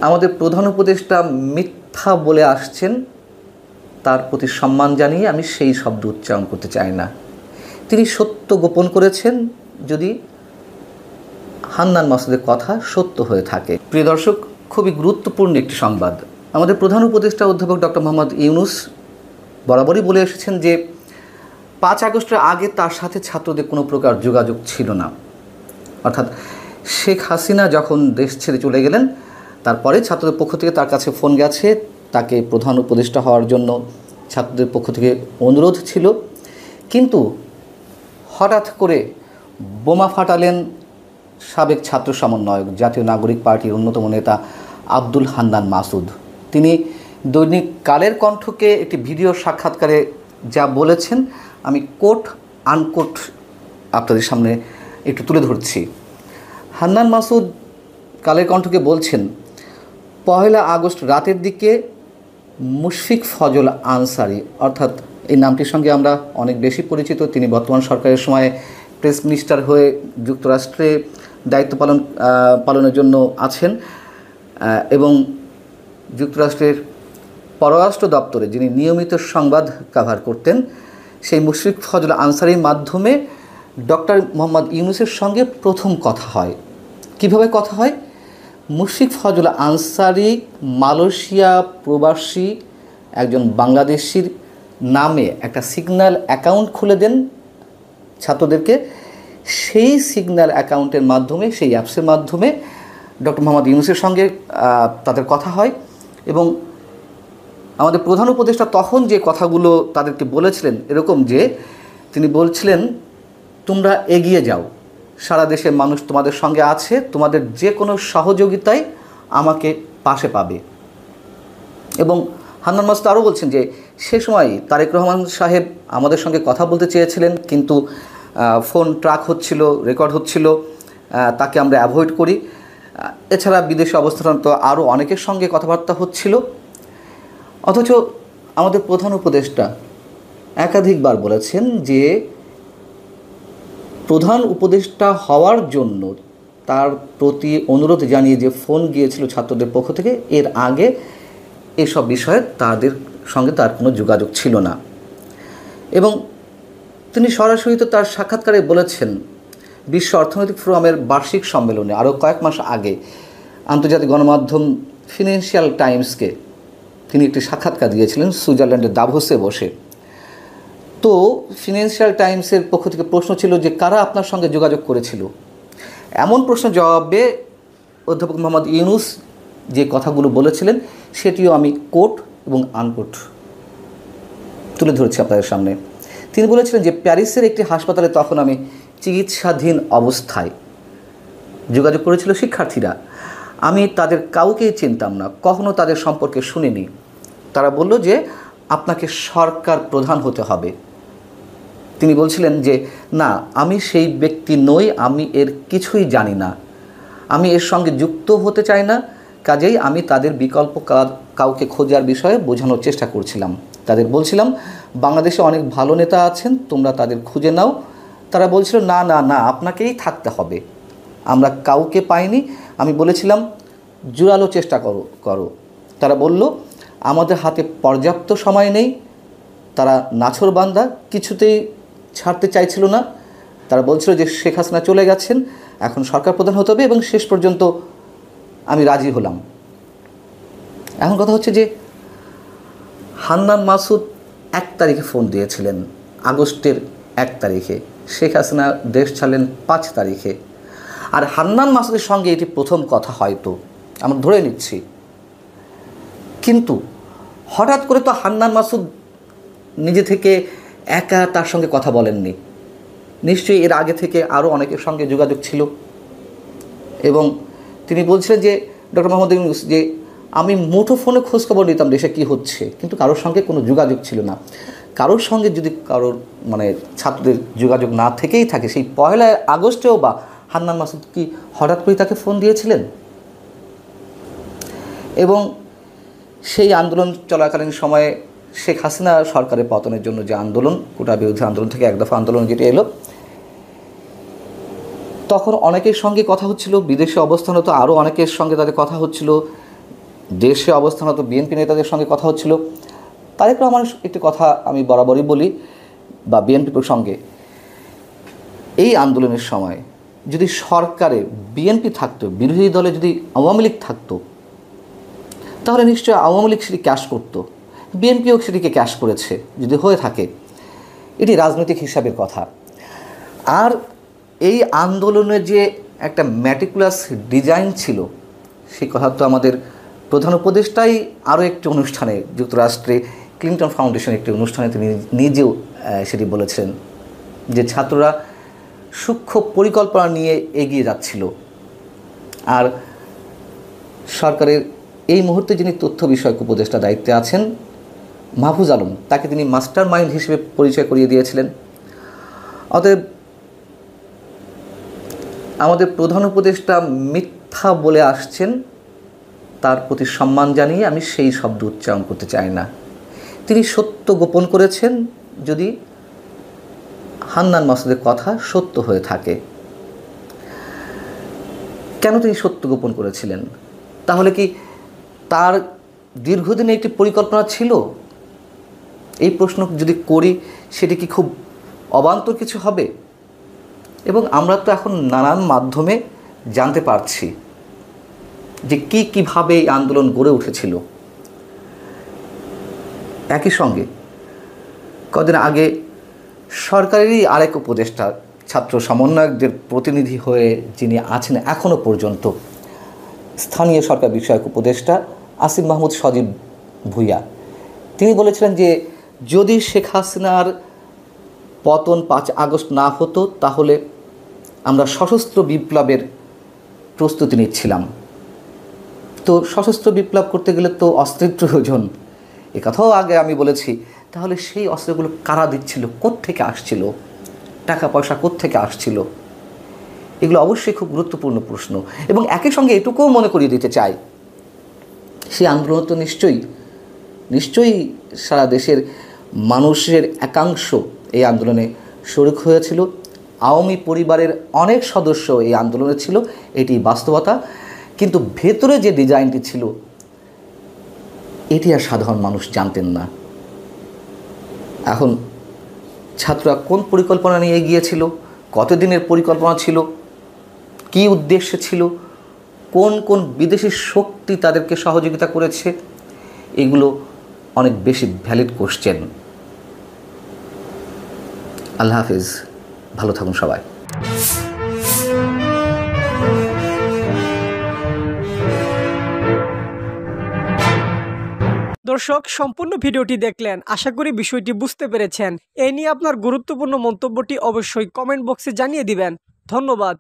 আমাদের প্রধান উপদেষ্টা মিথ্যা বলে আসছেন, তার প্রতি সম্মান জানিয়ে আমি সেই শব্দ উচ্চারণ করতে চাই না। তিনি সত্য গোপন করেছেন যদি হান্নান মাসুদের কথা সত্য হয়ে থাকে। প্রিয় দর্শক, খুবই গুরুত্বপূর্ণ একটি সংবাদ। আমাদের প্রধান উপদেষ্টা অধ্যাপক ডক্টর মোহাম্মদ ইউনূস বরাবরই বলে এসেছেন যে 5 আগস্টের আগে তার সাথে ছাত্রদের কোনো প্রকার যোগাযোগ ছিল না। অর্থাৎ শেখ হাসিনা যখন দেশ ছেড়ে চলে গেলেন, তারপরে ছাত্রদের পক্ষ থেকে তার কাছে ফোন গেছে, তাকে প্রধান উপদেষ্টা হওয়ার জন্য ছাত্রদের পক্ষ থেকে অনুরোধ ছিল। কিন্তু হঠাৎ করে বোমা ফাটালেন সাবেক ছাত্র সমন্বয়ক, জাতীয় নাগরিক পার্টির অন্যতম নেতা আব্দুল হান্নান মাসুদ। তিনি দৈনিক কালের কণ্ঠকে একটি ভিডিও সাক্ষাৎকারে যা বলেছেন, আমি কোট আনকোট আপনাদের সামনে একটু তুলে ধরছি। হান্নান মাসুদ কালের কণ্ঠকে বলছেন, 1 আগস্ট রাতের দিকে মুশফিক ফজল আনসারি, অর্থাৎ এই নামটির সঙ্গে আমরা অনেক বেশি পরিচিত। তিনি বর্তমান সরকারের সময়ে প্রেস মিনিস্টার হয়ে যুক্তরাষ্ট্রে দায়িত্ব পালনের জন্য আছেন এবং যুক্তরাষ্ট্রের পররাষ্ট্র দপ্তরে যিনি নিয়মিত সংবাদ কভার করতেন, সেই মুশফিক ফজল আনসারির মাধ্যমে ডক্টর মোহাম্মদ ইউনূসের সঙ্গে প্রথম কথা হয়। কিভাবে কথা হয়? মুশফিক ফজল আনসারি মালয়েশিয়া প্রবাসী একজন বাংলাদেশির নামে একটা সিগন্যাল অ্যাকাউন্ট খুলে দেন ছাত্রদেরকে। সেই সিগন্যাল অ্যাকাউন্টের মাধ্যমে, সেই অ্যাপসের মাধ্যমে ডক্টর মোহাম্মদ ইউনূসের সঙ্গে তাদের কথা হয় এবং আমাদের প্রধান উপদেষ্টা তখন যে কথাগুলো তাদেরকে বলেছিলেন এরকম যে, তিনি বলছিলেন, তোমরা এগিয়ে যাও, সারা দেশের মানুষ তোমাদের সঙ্গে আছে, তোমাদের যে কোনো সহযোগিতায় আমাকে পাশে পাবে। এবং হান্নান মাসুদ আরও বলছেন যে সে সময় তারেক রহমান সাহেব আমাদের সঙ্গে কথা বলতে চেয়েছিলেন, কিন্তু ফোন ট্র্যাক হচ্ছিল, রেকর্ড হচ্ছিল, তাকে আমরা অ্যাভয়েড করি। এছাড়া বিদেশে অবস্থানরত আরও অনেকের সঙ্গে কথাবার্তা হচ্ছিল। অথচ আমাদের প্রধান উপদেষ্টা একাধিকবার বলেছেন যে প্রধান উপদেষ্টা হওয়ার জন্য তার প্রতি অনুরোধ জানিয়ে যে ফোন গিয়েছিল ছাত্রদের পক্ষ থেকে, এর আগে এসব বিষয়ে তাদের সঙ্গে তার কোনো যোগাযোগ ছিল না। এবং তিনি সরাসরি তো তার সাক্ষাৎকারে বলেছেন, বিশ্ব অর্থনৈতিক ফোরামের বার্ষিক সম্মেলনে আরও কয়েক মাস আগে আন্তর্জাতিক গণমাধ্যম ফিনান্সিয়াল টাইমসকে তিনি একটি সাক্ষাৎকার দিয়েছিলেন সুইজারল্যান্ডের দাভোসে বসে। তো ফিনান্সিয়াল টাইমসের পক্ষ থেকে প্রশ্ন ছিল যে কারা আপনার সঙ্গে যোগাযোগ করেছিল। এমন প্রশ্নের জবাবে অধ্যাপক মোহাম্মদ ইউনূস যে কথাগুলো বলেছিলেন সেটিও আমি কোট এবং আনকোট তুলে ধরেছি আপনাদের সামনে। তিনি বলেছিলেন যে প্যারিসের একটি হাসপাতালে তখন আমি চিকিৎসাধীন অবস্থায় যোগাযোগ করেছিল শিক্ষার্থীরা। আমি তাদের কাউকেই চিনতাম না, কখনো তাদের সম্পর্কে শুনিনি। তারা বলল যে আপনাকে সরকার প্রধান হতে হবে। তিনি বলছিলেন যে না, আমি সেই ব্যক্তি নই, আমি এর কিছুই জানি না, আমি এর সঙ্গে যুক্ত হতে চাই না। কাজেই আমি তাদের বিকল্প কাউকে খোঁজার বিষয়ে বোঝানোর চেষ্টা করছিলাম। তাদের বলছিলাম বাংলাদেশে অনেক ভালো নেতা আছেন, তোমরা তাদের খুঁজে নাও। তারা বলছিল না না না, আপনাকেই থাকতে হবে, আমরা কাউকে পাইনি। আমি বলেছিলাম জোরালো চেষ্টা করো। তারা বলল আমাদের হাতে পর্যাপ্ত সময় নেই। তারা নাছোড়বান্দা, কিছুতেই ছাড়তে চাইছিল না। তারা বলছিল যে শেখ হাসিনা চলে গেছেন, এখন সরকার প্রধান হতে হবে, এবং শেষ পর্যন্ত আমি রাজি হলাম। এখন কথা হচ্ছে যে হান্নান মাসুদ 1 তারিখে ফোন দিয়েছিলেন, আগস্টের 1 তারিখে। শেখ হাসিনা দেশ ছাড়লেন 5 তারিখে। আর হান্নান মাসুদের সঙ্গে এটি প্রথম কথা হয়তো, আমরা ধরে নিচ্ছি। কিন্তু হঠাৎ করে তো হান্নান মাসুদ নিজে থেকে একা তার সঙ্গে কথা বলেননি। নিশ্চয়ই এর আগে থেকে আরও অনেকের সঙ্গে যোগাযোগ ছিল। এবং তিনি বলছিলেন যে ডক্টর মোহাম্মদ ইউনূস, যে আমি মুঠো ফোনে খোঁজখবর নিতাম দেশে কী হচ্ছে, কিন্তু কারোর সঙ্গে কোনো যোগাযোগ ছিল না। কারোর সঙ্গে যদি কারোর ছাত্রদের যোগাযোগ না থেকেই থাকে, সেই 1 আগস্টেও বা হান্নান মাসুদ কি হঠাৎ করে তাকে ফোন দিয়েছিলেন? এবং সেই আন্দোলন চলাকালীন সময়ে শেখ হাসিনা সরকারের পতনের জন্য যে আন্দোলন, কোটা বিরোধী আন্দোলন থেকে 1 দফা আন্দোলন যেটি এলো, তখন অনেকের সঙ্গে কথা হচ্ছিল। বিদেশে অবস্থানরত আরও অনেকের সঙ্গে তাদের কথা হচ্ছিল। দেশে অবস্থানরত বিএনপি নেতাদের সঙ্গে কথা হচ্ছিল। তারেক রহমানের একটি কথা আমি বরাবরই বলি, বা বিএনপি প্রসঙ্গে, এই আন্দোলনের সময় যদি সরকারে বিএনপি থাকতো, বিরোধী দলে যদি আওয়ামী লীগ থাকতো, তাহলে নিশ্চয়ই আওয়ামী লীগ সেটি ক্যাশ করতো, বিএনপিও সেটিকে ক্যাশ করেছে যদি হয়ে থাকে। এটি রাজনৈতিক হিসাবের কথা। আর এই আন্দোলনের যে একটা ম্যাটিকুলাস ডিজাইন ছিল, সেই কথা তো আমাদের প্রধান উপদেষ্টাই আরও একটি অনুষ্ঠানে, যুক্তরাষ্ট্রে ক্লিন্টন ফাউন্ডেশন একটি অনুষ্ঠানে তিনি নিজেও সেটি বলেছেন যে ছাত্ররা সূক্ষ্ম পরিকল্পনা নিয়ে এগিয়ে যাচ্ছিল। আর সরকারের এই মুহূর্তে যিনি তথ্য বিষয়ক উপদেষ্টা দায়িত্বে আছেন, মাহফুজ আলম, তাকে তিনি মাস্টার মাইন্ড হিসেবে পরিচয় করিয়ে দিয়েছিলেন। অতএব আমাদের প্রধান উপদেষ্টা মিথ্যা বলে আসছেন, তার প্রতি সম্মান জানিয়ে আমি সেই শব্দ উচ্চারণ করতে চাই না। তিনি সত্য গোপন করেছেন যদি হান্নান মাসুদের কথা সত্য হয়ে থাকে। কেন তিনি সত্য গোপন করেছিলেন? তাহলে কি তার দীর্ঘদিনে একটি পরিকল্পনা ছিল? এই প্রশ্ন যদি করি, সেটি কি খুব অবান্তর কিছু হবে? এবং আমরা তো এখন নানান মাধ্যমে জানতে পারছি যে কীভাবে এই আন্দোলন গড়ে উঠেছিল। একই সঙ্গে কদিন আগে সরকারেরই আরেক উপদেষ্টা, ছাত্র সমন্বয়কদের প্রতিনিধি হয়ে যিনি আছেন এখনও পর্যন্ত, স্থানীয় সরকার বিষয়ক উপদেষ্টা আসিফ মাহমুদ সজীব ভুইয়া, তিনি বলেছিলেন যে যদি শেখ হাসিনার পতন ৫ আগস্ট না হতো, তাহলে আমরা সশস্ত্র বিপ্লবের প্রস্তুতি নিচ্ছিলাম। তো সশস্ত্র বিপ্লব করতে গেলে তো অস্ত্রের প্রয়োজন, এ কথাও আগে আমি বলেছি। তাহলে সেই অস্ত্রগুলো কারা দিচ্ছিল, কোত্থেকে আসছিল, টাকা পয়সা কোত্থেকে আসছিল? এগুলো অবশ্যই খুব গুরুত্বপূর্ণ প্রশ্ন। এবং একই সঙ্গে এটুকুও মনে করিয়ে দিতে চাই, সেই আন্দোলন তো নিশ্চয়ই সারা দেশের মানুষের একাংশ এই আন্দোলনে শরিক হয়েছিল। আওয়ামী পরিবারের অনেক সদস্য এই আন্দোলনে ছিল, এটি বাস্তবতা। কিন্তু ভেতরে যে ডিজাইনটি ছিল, এটি আর সাধারণ মানুষ জানতেন না। এখন ছাত্ররা কোন পরিকল্পনা নিয়ে এগিয়েছিল, কতদিনের পরিকল্পনা ছিল, কী উদ্দেশ্যে ছিল, কোন কোন বিদেশি শক্তি তাদেরকে সহযোগিতা করেছে, এগুলো অনেক বেশি ভ্যালিড কোশ্চেন। আল্লাহ হাফিজ, ভালো থাকুন সবাই। দর্শক, সম্পূর্ণ ভিডিওটি দেখলেন, আশা করি বিষয়টি বুঝতে পেরেছেন। এই নিয়ে আপনার গুরুত্বপূর্ণ মন্তব্যটি অবশ্যই কমেন্ট বক্সে জানিয়ে দিবেন। ধন্যবাদ।